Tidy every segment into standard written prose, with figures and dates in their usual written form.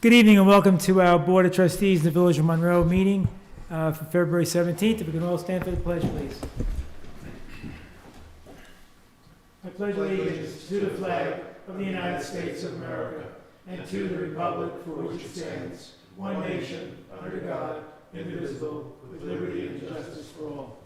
Good evening and welcome to our Board of Trustees, the Village of Monroe meeting for February 17th. If we can all stand for the pledge, please. I pledge allegiance to the flag of the United States of America and to the republic for which it stands, one nation, under God, indivisible, with liberty and justice for all.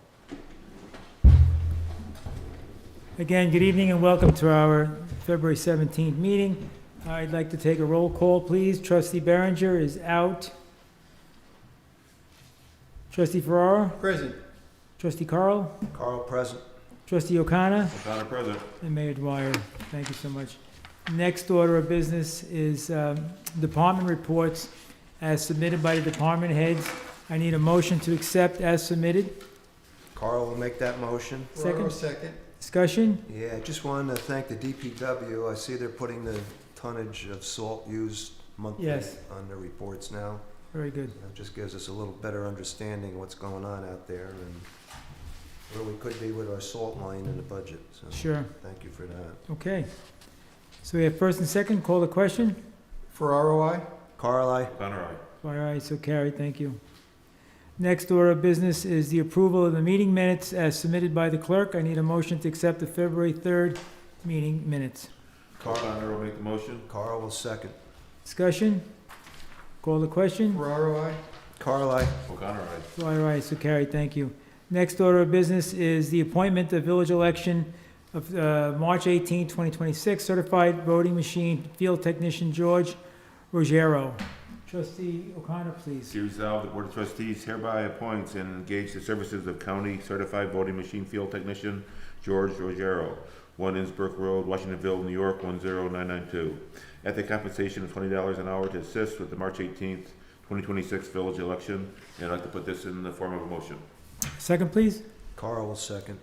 Again, good evening and welcome to our February 17th meeting. I'd like to take a roll call, please. Trustee Berenger is out. Trustee Ferrara? Present. Trustee Carl? Carl, present. Trustee O'Connor? O'Connor, present. And Mayor Dwyer. Thank you so much. Next order of business is department reports as submitted by the department heads. I need a motion to accept as submitted. Carl will make that motion. Second. Discussion? Yeah, I just wanted to thank the DPW. I see they're putting the tonnage of salt used monthly on their reports now. Very good. It just gives us a little better understanding of what's going on out there and where we could be with our salt line in the budget. So Sure. thank you for that. Okay. So we have first and second. Call the question. Ferraro, aye. Carl, aye. O'Connor, aye. All right, so carried. Thank you. Next order of business is the approval of the meeting minutes as submitted by the clerk. I need a motion to accept the February 3rd meeting minutes. O'Connor will make the motion. Carl will second. Discussion? Call the question? Ferraro, aye. Carl, aye. O'Connor, aye. All right, so carried, thank you. Next order of business is the appointment of village election of March 18, 2026, certified voting machine field technician George Ruggiero. Trustee O'Connor, please. Be resolved, the Board of Trustees hereby appoints and engage the services of County Certified Voting Machine Field Technician George Ruggiero, 1 Innsbrook Road, Washingtonville, New York, 10992, at the compensation of $20 an hour to assist with the March 18th, 2026 village election. And I'd like to put this in the form of a motion. Second, please. Carl will second.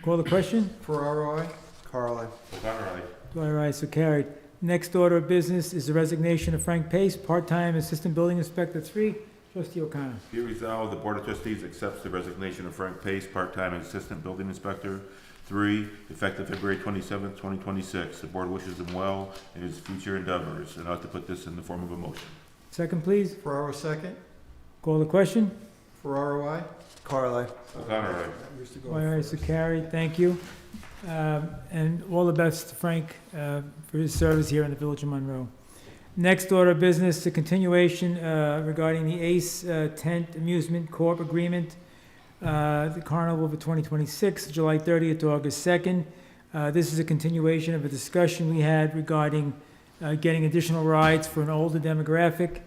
Call the question? Ferraro, aye. Carl, aye. O'Connor, aye. All right, so carried. Next order of business is the resignation of Frank Pace, part-time Assistant Building Inspector 3. Trustee O'Connor. Be resolved, the Board of Trustees accepts the resignation of Frank Pace, part-time Assistant Building Inspector 3, effective February 27th, 2026. The Board wishes him well in his future endeavors, and I'd like to put this in the form of a motion. Second, please. Ferraro, second. Call the question? Ferraro, aye. Carl, aye. O'Connor, aye. All right, so carried, thank you. And all the best to Frank for his service here in the Village of Monroe. Next order of business, the continuation regarding the Ace Tent Amusement Corp. Agreement, the Carnival for 2026, July 30th to August 2nd. This is a continuation of a discussion we had regarding getting additional rides for an older demographic.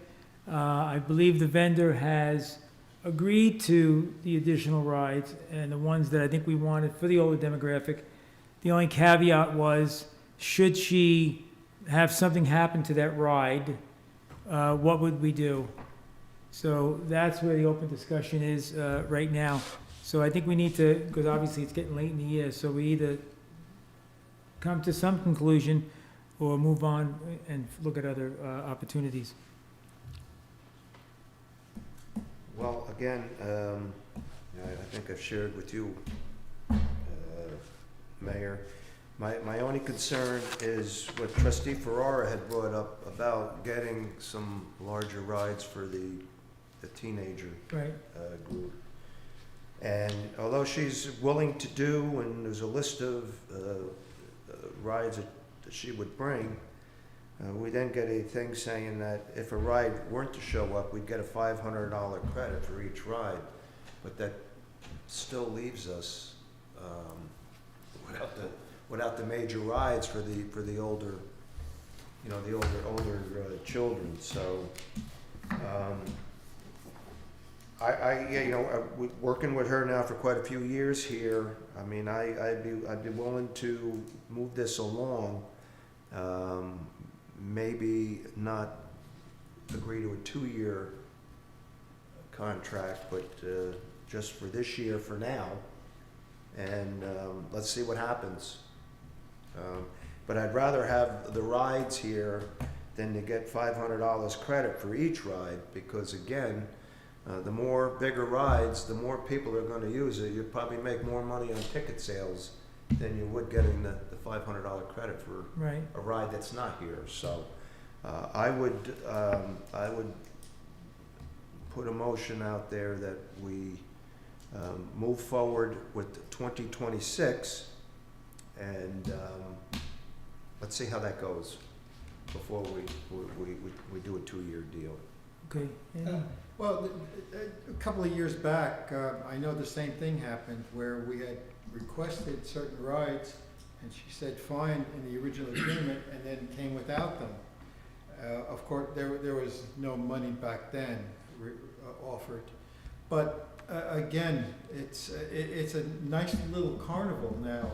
I believe the vendor has agreed to the additional rides and the ones that I think we wanted for the older demographic. The only caveat was, should she have something happen to that ride, what would we do? So that's where the open discussion is right now. So I think we need to, because obviously it's getting late in the year, so we either come to some conclusion or move on and look at other opportunities. Well, again, I think I've shared with you, Mayor, my only concern is what Trustee Ferrara had brought up about getting some larger rides for the teenager Right. group. And although she's willing to do, and there's a list of rides that she would bring, we then get a thing saying that if a ride weren't to show up, we'd get a $500 credit for each ride. But that still leaves us without the major rides for the older, the older children. So working with her now for quite a few years here, I mean, I'd be willing to move this along. Maybe not agree to a 2-year contract, but just for this year for now, and let's see what happens. But I'd rather have the rides here than to get $500 credit for each ride, because again, the more bigger rides, the more people are going to use it. You'll probably make more money on ticket sales than you would getting the $500 credit for Right. a ride that's not here. So I would put a motion out there that we move forward with 2026, and let's see how that goes before we do a 2-year deal. Okay. Andy? Well, a couple of years back, I know the same thing happened where we had requested certain rides and she said fine in the original agreement and then came without them. Of course, there was no money back then offered. But again, it's a nice little carnival now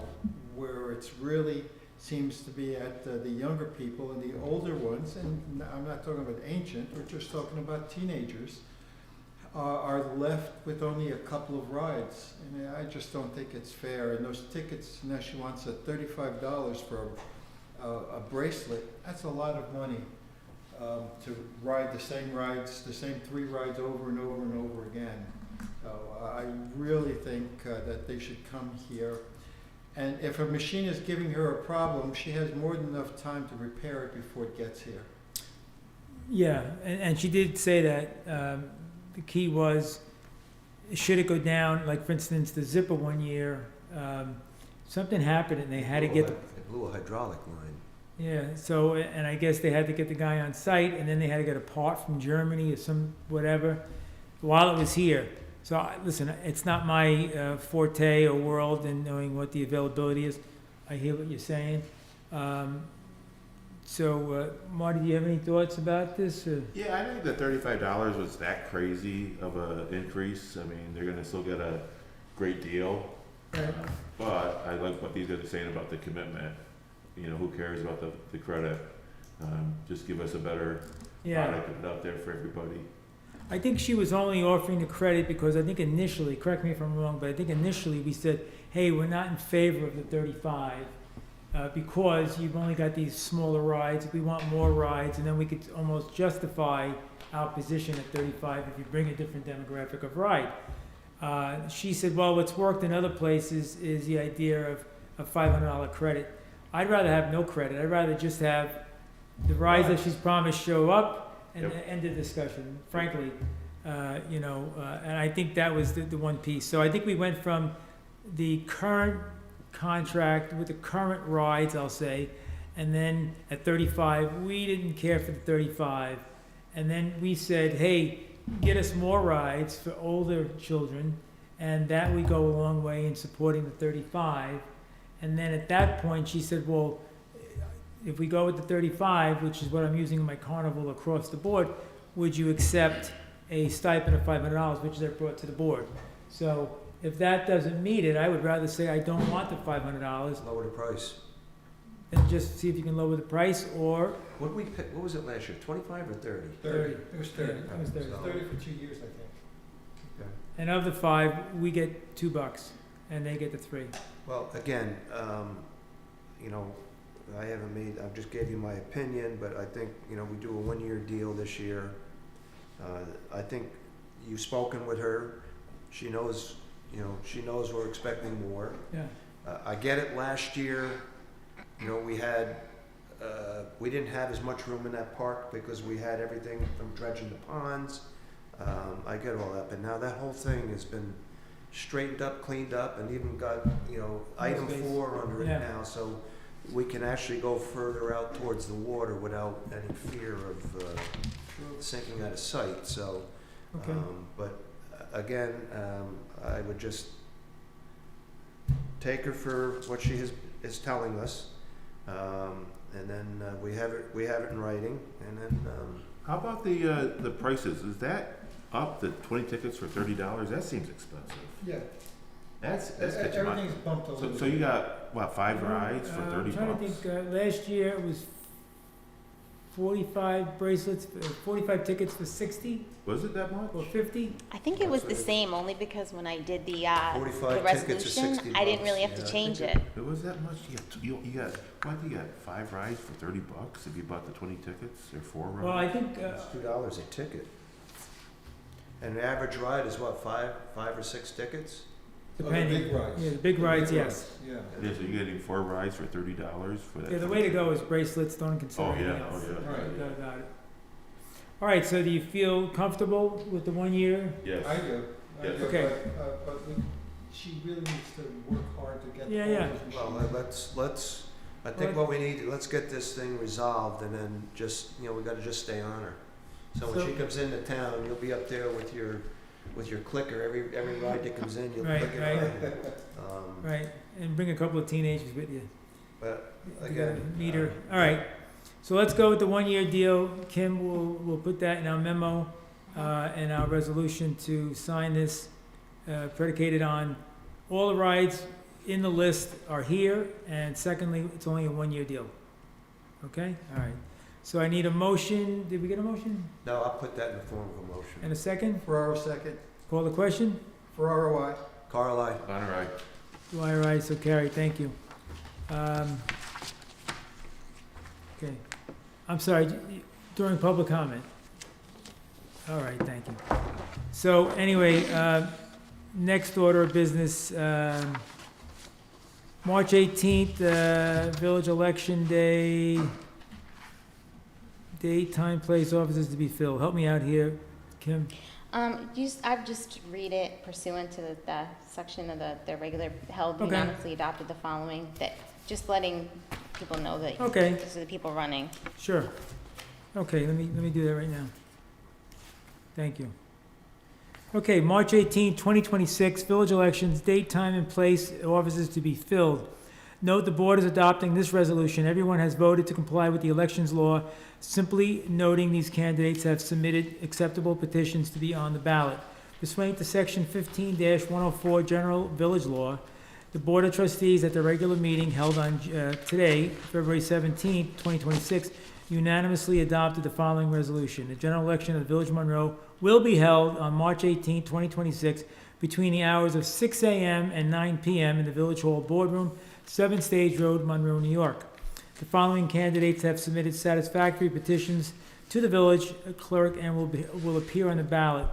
where it's really seems to be at the younger people and the older ones, and I'm not talking about ancient, we're just talking about teenagers, are left with only a couple of rides. And I just don't think it's fair. And those tickets, now she wants $35 for a bracelet. That's a lot of money to ride the same rides, the same 3 rides over and over and over again. So I really think that they should come here. And if a machine is giving her a problem, she has more than enough time to repair it before it gets here. Yeah, and she did say that the key was, should it go down, like for instance, the zipper one year, something happened and they had to get, It blew a hydraulic line. yeah, so, and I guess they had to get the guy on site and then they had to get a part from Germany or some, whatever, while it was here. So, listen, it's not my forte or world in knowing what the availability is. I hear what you're saying. Marty, do you have any thoughts about this? Yeah, I think the $35 was that crazy of an increase. I mean, they're gonna still get a great deal. Right. But I like what these guys are saying about the commitment. You know, who cares about the credit? Just give us a better Yeah, product and put it out there for everybody. I think she was only offering the credit because I think initially, correct me if I'm wrong, but I think initially we said, hey, we're not in favor of the 35 because you've only got these smaller rides. We want more rides, and then we could almost justify our position at 35 if you bring a different demographic of ride. She said, well, what's worked in other places is the idea of a $500 credit. I'd rather have no credit. I'd rather just have the rides that she's promised show up and Yep. end the discussion, frankly. And I think that was the one piece. So I think we went from the current contract with the current rides, I'll say, and then at 35, we didn't care for the 35. And then we said, hey, get us more rides for older children, and that would go a long way in supporting the 35. And then at that point, she said, well, if we go with the 35, which is what I'm using in my carnival across the board, would you accept a stipend of $500, which they brought to the board? So if that doesn't meet it, I would rather say I don't want the $500 Lower the price. and just see if you can lower the price, or What did we pick, what was it last year, 25 or 30? 30. It was 30. Yeah, it was 30. It was 30 for 2 years, I think. and of the 5, we get $2 and they get the 3. Well, again, you know, I just gave you my opinion, but I think, you know, we do a 1-year deal this year. I think you've spoken with her. She knows, you know, she knows we're expecting more. Yeah. I get it, last year, you know, we didn't have as much room in that park because we had everything from dredging the ponds. I get all that, but now that whole thing has been straightened up, cleaned up, and even got, you know, item Space. 4 under it Yeah. now, so we can actually go further out towards the water without any fear of sinking out of sight, so. Okay. But again, I would just take her for what she is telling us, and then we have it in writing, and then How about the prices? Is that up, the 20 tickets for $30? That seems expensive. Yeah. That's catching on. Everything's bumped a little bit. So you got, what, 5 rides for $30? I'm trying to think, last year it was 45 bracelets, 45 tickets for 60 Was it that much? or 50? I think it was the same, only because when I did the 45 tickets is resolution, $60. I didn't really have Yeah, to I change think it. It was that much? You got, what, you got 5 rides for $30 if you bought the 20 tickets, or 4 rides? Well, I think, it's $2 a ticket. And the average ride is what, 5 or 6 tickets? depending. big rides. Yeah, the big rides, yes. Yeah. Yeah, so you're getting 4 rides for $30 for that? Yeah, the way to go is bracelets, don't consider Oh, anything yeah, else. oh, yeah. Right. No doubt about it. All right, so do you feel comfortable with the 1 year? Yes. I do. Yes. Okay. But she really needs to work hard to get Yeah, all yeah. those Well, machines. let's, I think what we need, let's get this thing resolved and then just, we gotta just stay on her. So when So- she comes into town, you'll be up there with your clicker, every ride that comes in, you'll Right, click it right. on. Right, and bring a couple of teenagers with you. But You gotta again. meet her. All right, so let's go with the 1 year deal. Kim, we'll put that in our memo, and our resolution to sign this, predicated on all the rides in the list are here, and secondly, it's only a 1 year deal. Okay, all right. So I need a motion. Did we get a motion? No, I'll put that in the form of a motion. And a second? Ferraro second. Call the question? Ferraro, aye. Carl, I. O'Connor, aye. Dwyer, aye, so carried, thank you. Okay, I'm sorry, during public comment. All right, thank you. So anyway, next order of business, March 18th, village election day, date, time, place, offices to be filled. Help me out here, Kim. I've just read it pursuant to the section of the regular held Okay. unanimously adopted the following, that, just letting people know that Okay. these are the people running. Sure. Okay, let me do that right now. Thank you. Okay, March 18, 2026, village elections, date, time, and place, offices to be filled. Note the board is adopting this resolution. Everyone has voted to comply with the elections law, simply noting these candidates have submitted acceptable petitions to be on the ballot. Pursuant to section 15-104 General Village Law, the Board of Trustees at the regular meeting held on today, February 17, 2026, unanimously adopted the following resolution. The general election of the Village of Monroe will be held on March 18, 2026, between the hours of 6 a.m. and 9 p.m. in the Village Hall Boardroom, 7 Stage Road, Monroe, New York. The following candidates have submitted satisfactory petitions to the village clerk and will appear on the ballot.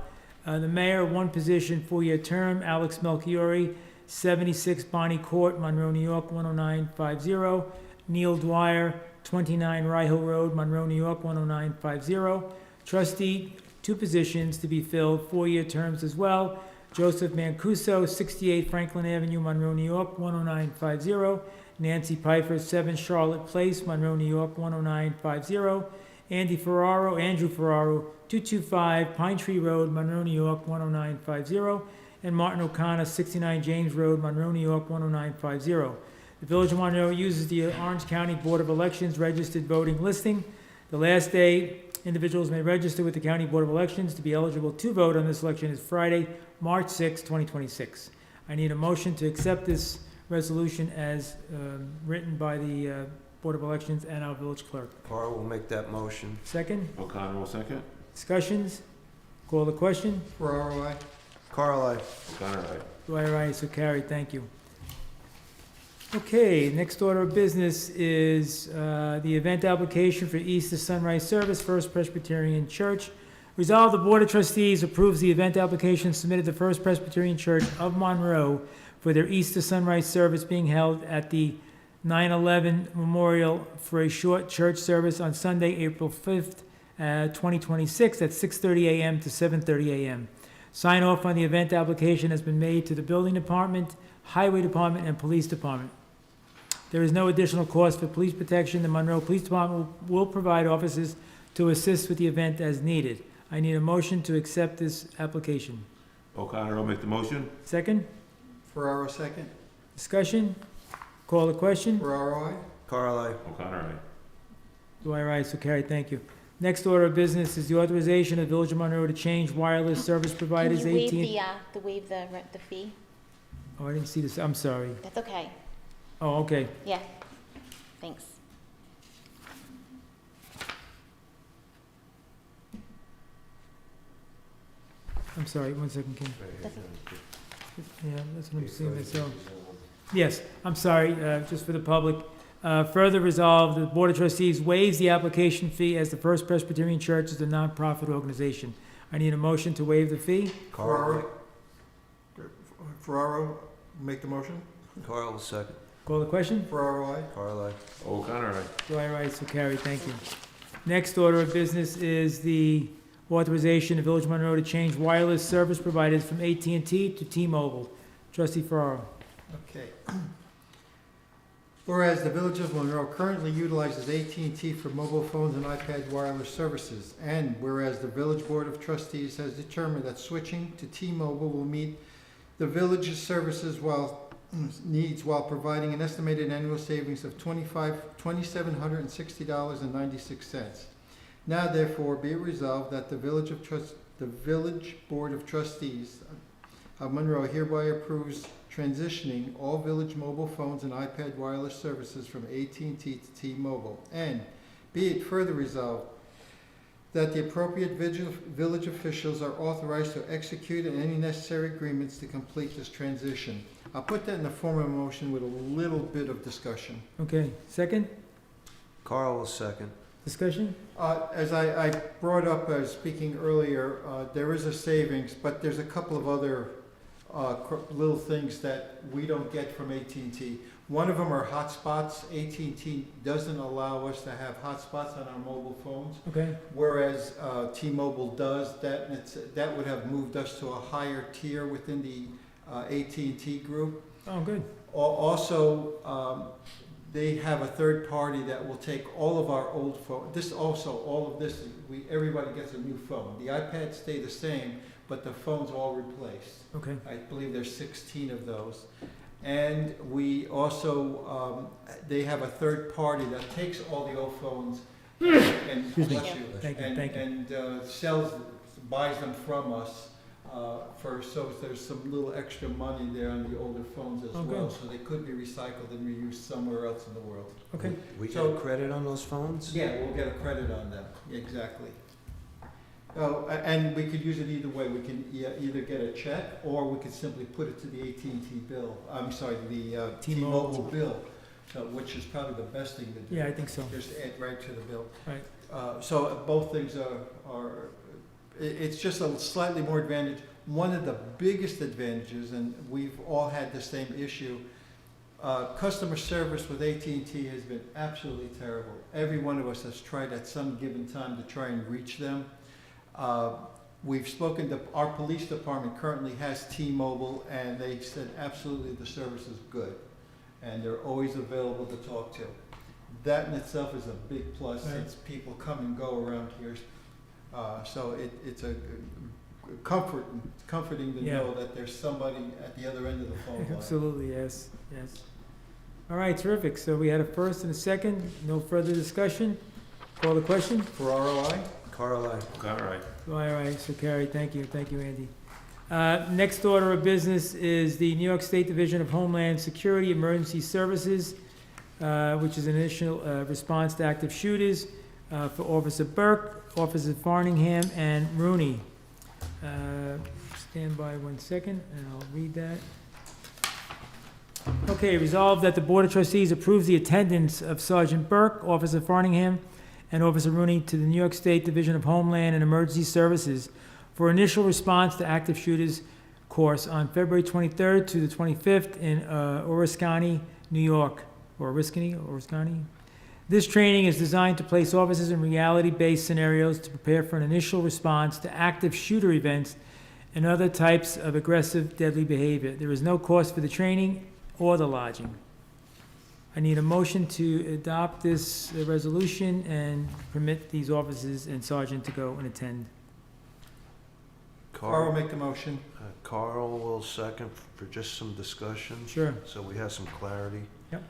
The mayor, 1 position, 4-year term, Alex Melchiori, 76 Bonnie Court, Monroe, New York, 10950. Neil Dwyer, 29 Rye Hill Road, Monroe, New York, 10950. Trustee, 2 positions to be filled, 4-year terms as well. Joseph Mancuso, 68 Franklin Avenue, Monroe, New York, 10950. Nancy Pfeiffer, 7 Charlotte Place, Monroe, New York, 10950. Andrew Ferraro, 225 Pine Tree Road, Monroe, New York, 10950. And Martin O'Connor, 69 James Road, Monroe, New York, 10950. The Village of Monroe uses the Orange County Board of Elections registered voting listing. The last day individuals may register with the County Board of Elections to be eligible to vote on this election is Friday, March 6, 2026. I need a motion to accept this resolution as written by the Board of Elections and our village clerk. Carl will make that motion. Second, O'Connor will second. discussions? Call the question? Ferraro, aye. Carl, I. O'Connor, aye. Dwyer, aye, so carried, thank you. Okay, next order of business is the event application for Easter Sunrise Service, First Presbyterian Church. Resolved, the Board of Trustees approves the event application submitted to First Presbyterian Church of Monroe for their Easter Sunrise Service being held at the 9/11 Memorial for a short church service on Sunday, April 5th, 2026 at 6:30 a.m. to 7:30 a.m. Sign off on the event application has been made to the Building Department, Highway Department, and Police Department. There is no additional cost for police protection. The Monroe Police Department will provide officers to assist with the event as needed. I need a motion to accept this application. O'Connor will make the motion. Second, Ferraro, second. discussion? Call the question? Ferraro, aye. Carl, I. O'Connor, aye. Dwyer, aye, so carried, thank you. Next order of business is the authorization of Village of Monroe to change wireless service Can providers, you waive the fee? Oh, I didn't see this, I'm sorry. That's okay. Oh, okay. Yeah, thanks. I'm sorry, 1 second, Kim. That's Yeah, that's what I'm seeing myself. Yes, I'm sorry, just for the public. Further resolved, the Board of Trustees waives the application fee as the First Presbyterian Church is a nonprofit organization. I need a motion to waive the fee. Carl, Ferraro, Make the motion Carl will second. Call the question? for ROI. Carl, aye. O'Connor, aye. Dwyer, aye, so carried, thank you. Next order of business is the authorization of Village of Monroe to change wireless service providers from AT&T to T-Mobile. Trustee Ferraro. Okay. Whereas the Village of Monroe currently utilizes AT&T for mobile phones and iPad wireless services, and whereas the Village Board of Trustees has determined that switching to T-Mobile will meet the village's services needs while providing an estimated annual savings of $2,760.96. Now therefore be it resolved that the Village Board of Trustees of Monroe hereby approves transitioning all village mobile phones and iPad wireless services from AT&T to T-Mobile. And be it further resolved that the appropriate village officials are authorized to execute any necessary agreements to complete this transition. I'll put that in the form of a motion with a little bit of discussion. Okay, second, Carl will second. discussion? As I brought up, speaking earlier, there is a savings, but there's a couple of other little things that we don't get from AT&T. One of them are hotspots. AT&T doesn't allow us to have hotspots on our mobile phones, Okay, whereas T-Mobile does. That would have moved us to a higher tier within the AT&T group. oh, good, Also, they have a third party that will take all of our old phones. All of this, everybody gets a new phone. The iPads stay the same, but the phones all replaced. okay, I believe there's 16 of those. And we also, they have a third party that takes all the old phones and Excuse me. bless you, Thank you, and, thank you. and buys them from us. So there's some little extra money there on the older phones as Oh, well, good. so they could be recycled and reused somewhere else in the world. okay, We So- get credit on those phones? Yeah, we'll get a credit on them, exactly. Oh, and we could use it either way. We can either get a check, or we could simply put it to the AT&T bill. I'm sorry, the T-Mobile. T-Mobile bill, which is probably the best thing to do. yeah, I think so, Just add right to the bill. right, So both things it's just a slightly more advantage. One of the biggest advantages, and we've all had the same issue, customer service with AT&T has been absolutely terrible. Every one of us has tried at some given time to try and reach them. We've spoken to, our police department currently has T-Mobile, and they said absolutely the service is good, and they're always available to talk to. That in itself is a big plus, Right. since people come and go around here. So it's a comforting to Yeah. know that there's somebody at the other end of the phone line. absolutely, yes, yes. All right, terrific, so we had a first and a second, no further discussion, call the question? For ROI? Carl, aye. O'Connor, aye. All right, so carried, thank you, Andy. Next order of business is the New York State Division of Homeland Security Emergency Services, which is an initial response to active shooters for Officer Burke, Officer Farningham, and Rooney. Stand by 1 second, and I'll read that. Okay, resolved that the Board of Trustees approves the attendance of Sergeant Burke, Officer Farningham, and Officer Rooney to the New York State Division of Homeland and Emergency Services for initial response to active shooters course on February 23rd to the 25th in Oriskany, New York, or Oriskany. This training is designed to place officers in reality-based scenarios to prepare for an initial response to active shooter events and other types of aggressive, deadly behavior. There is no cost for the training or the lodging. I need a motion to adopt this resolution and permit these officers and sergeant to go and attend. Carl will Carl, make the motion. Carl will second for just some discussion, Sure. so we have some clarity. Yep.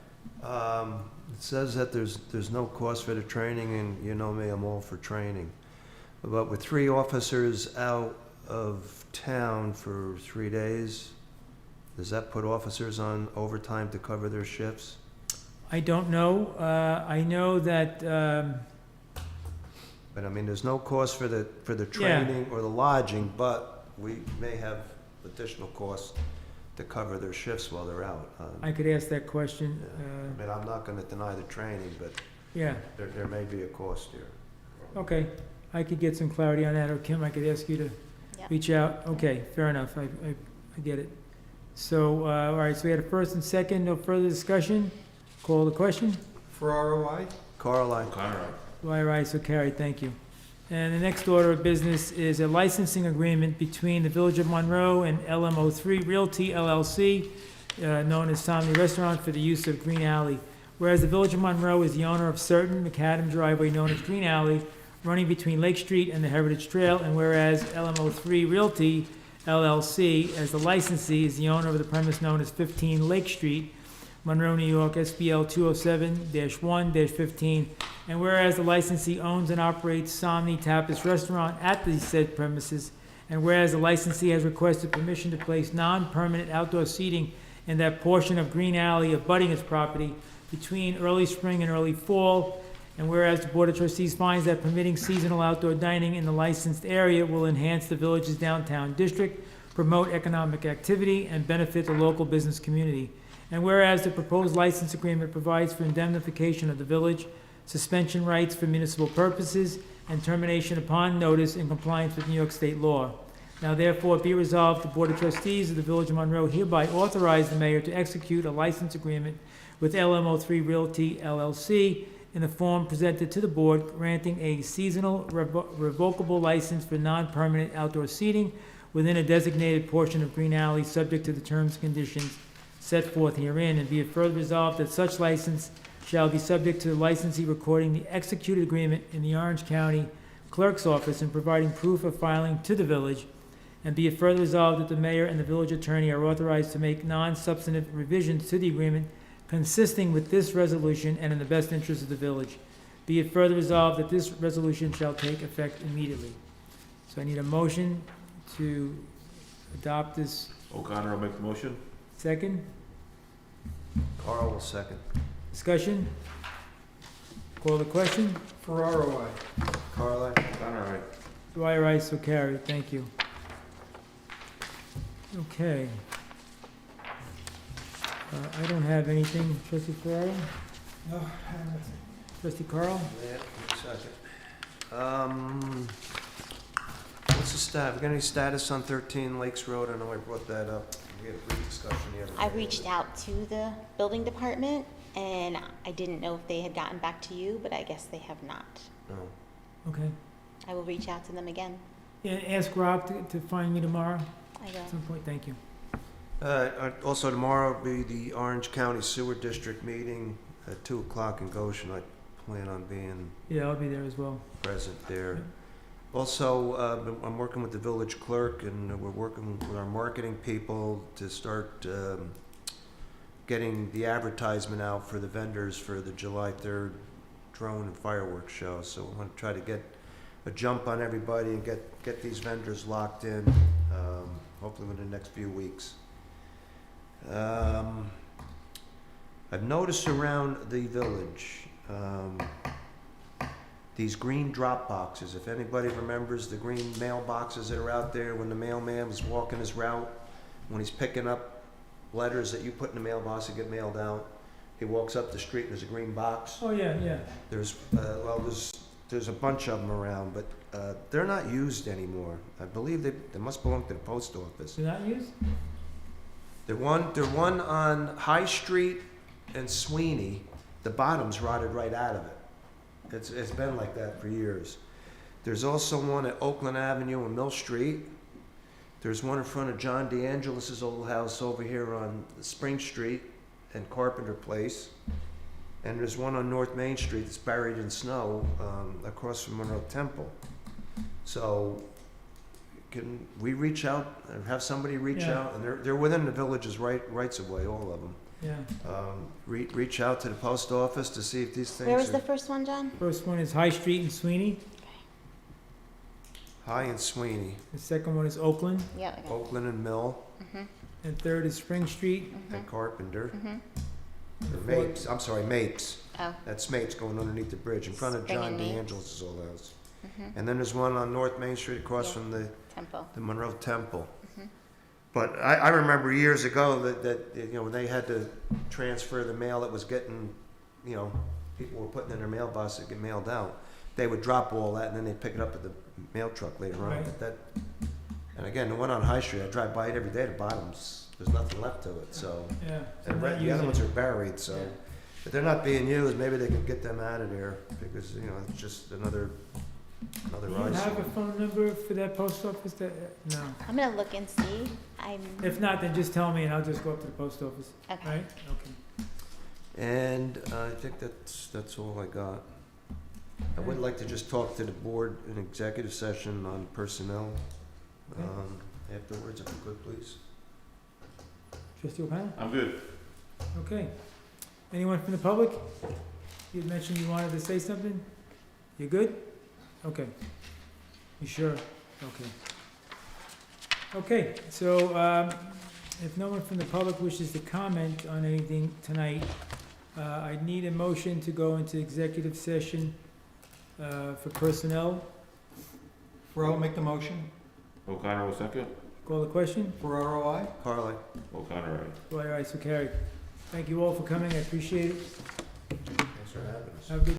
It says that there's no cost for the training, and you know me, I'm all for training. But with 3 officers out of town for 3 days, does that put officers on overtime to cover their shifts? I don't know. I know that, But I mean, there's no cost for the Yeah. training or the lodging, but we may have additional costs to cover their shifts while they're out. I could ask that question. I mean, I'm not gonna deny the training, but Yeah, there may be a cost here. okay. I could get some clarity on that, or Kim, I could ask you to Yeah. reach out. Okay, fair enough. I get it. So, all right, so we had a first and second, no further discussion. Call the question. For ROI? Carl, I. O'Connor, aye. Dwyer, aye, so carried, thank you. And the next order of business is a licensing agreement between the Village of Monroe and LMO3 Realty LLC, known as Somni Restaurant, for the use of Green Alley. Whereas the Village of Monroe is the owner of certain macadam driveway known as Green Alley, running between Lake Street and the Heritage Trail, and whereas LMO3 Realty LLC, as the licensee, is the owner of the premise known as 15 Lake Street, Monroe, New York, SBL 207-1-15, and whereas the licensee owns and operates Somni Tapas Restaurant at the said premises, and whereas the licensee has requested permission to place non-permanent outdoor seating in that portion of Green Alley abutting its property between early spring and early fall, and whereas the Board of Trustees finds that permitting seasonal outdoor dining in the licensed area will enhance the village's downtown district, promote economic activity, and benefit the local business community. And whereas the proposed license agreement provides for indemnification of the village, suspension rights for municipal purposes, and termination upon notice in compliance with New York State law. Now therefore be resolved, the Board of Trustees of the Village of Monroe hereby authorize the mayor to execute a license agreement with LMO3 Realty LLC in the form presented to the board, granting a seasonal revocable license for non-permanent outdoor seating within a designated portion of Green Alley, subject to the terms and conditions set forth herein, and be it further resolved that such license shall be subject to the licensee recording the executed agreement in the Orange County Clerk's Office and providing proof of filing to the village, and be it further resolved that the mayor and the village attorney are authorized to make non-substantive revisions to the agreement consisting with this resolution and in the best interest of the village. Be it further resolved that this resolution shall take effect immediately. So I need a motion to adopt this. O'Connor will make the motion. Second, Carl will second. discussion? Call the question. For ROI? Carl, I. O'Connor, aye. Dwyer, aye, so carried, thank you. Okay. I don't have anything, trustee Ferraro? No, Trustee Carl? Yeah, second. What's the stat, we got any status on 13 Lakes Road? I know I brought that up. We had a brief discussion the other day. I reached out to the building department, and I didn't know if they had gotten back to you, but I guess they have not. No. Okay. I will reach out to them again. Yeah, ask Rob to find me tomorrow I at will. some point, thank you. Also tomorrow will be the Orange County Sewer District meeting at 2 o'clock in Goshen. I plan on being Yeah, I'll be there as well. present there. Also, I'm working with the village clerk, and we're working with our marketing people to start getting the advertisement out for the vendors for the July 3rd drone and fireworks show. So we want to try to get a jump on everybody and get these vendors locked in, hopefully within the next few weeks. I've noticed around the village, these green drop boxes. If anybody remembers the green mailboxes that are out there when the mailman was walking his route, when he's picking up letters that you put in the mailbox that get mailed out, he walks up the street and there's a green box. Oh, yeah, yeah. There's a bunch of them around, but they're not used anymore. I believe they must belong to the post office. Do not use? They're one on High Street and Sweeney. The bottom's rotted right out of it. It's been like that for years. There's also one at Oakland Avenue and Mill Street. There's one in front of John DeAngelis' old house over here on Spring Street and Carpenter Place. And there's one on North Main Street that's buried in snow across from Monroe Temple. So can we reach out or have somebody reach Yeah. out? And they're within the village's rights of way, all of them. Yeah. Reach out to the post office to see if these things Where was are the first one, John? First one is High Street in Sweeney. High and Sweeney, The second one is Oakland. Yeah, I got it. Oakland and Mill, Mhm, And third is Spring Street. and Carpenter. mhm. And the Or fourth- Mapes, I'm sorry, Mapes. Oh, That's Mapes going underneath the bridge in front of Spring John and Mapes. DeAngelis' old house. mhm. And then there's one on North Main Street across Yeah. from the Temple. Monroe Temple. Mhm. But I remember years ago that when they had to transfer the mail that was getting, people were putting in their mailbox to get mailed out, they would drop all that and then they'd pick it up at the mail truck later on. Right. And again, the one on High Street, I drive by it every day, the bottom's there's nothing left to it, so. Yeah. so And not the other using ones it. are buried, so Yeah. if they're not being used, maybe they can get them out of there, because, you know, it's just another Do you eyesore. have a phone number for that post office that, no? I'm gonna look and see. If not, then just tell me and I'll just go up to the post office, Okay. right? Okay. And I think that's all I got. I would like to just talk to the board in executive session on personnel, Okay. afterwards, if you could, please. Trustee O'Connor? I'm good. Okay. Anyone from the public? You had mentioned you wanted to say something? You good? Okay. You sure? Okay. Okay, so, if no one from the public wishes to comment on anything tonight, I need a motion to go into executive session, for personnel. Ferrell, make the motion O'Connor will second. Call the question? for ROI. Carly? O'Connor, aye. All right, so carried. Thank you all for coming, I appreciate it. Thanks for having us. Have a good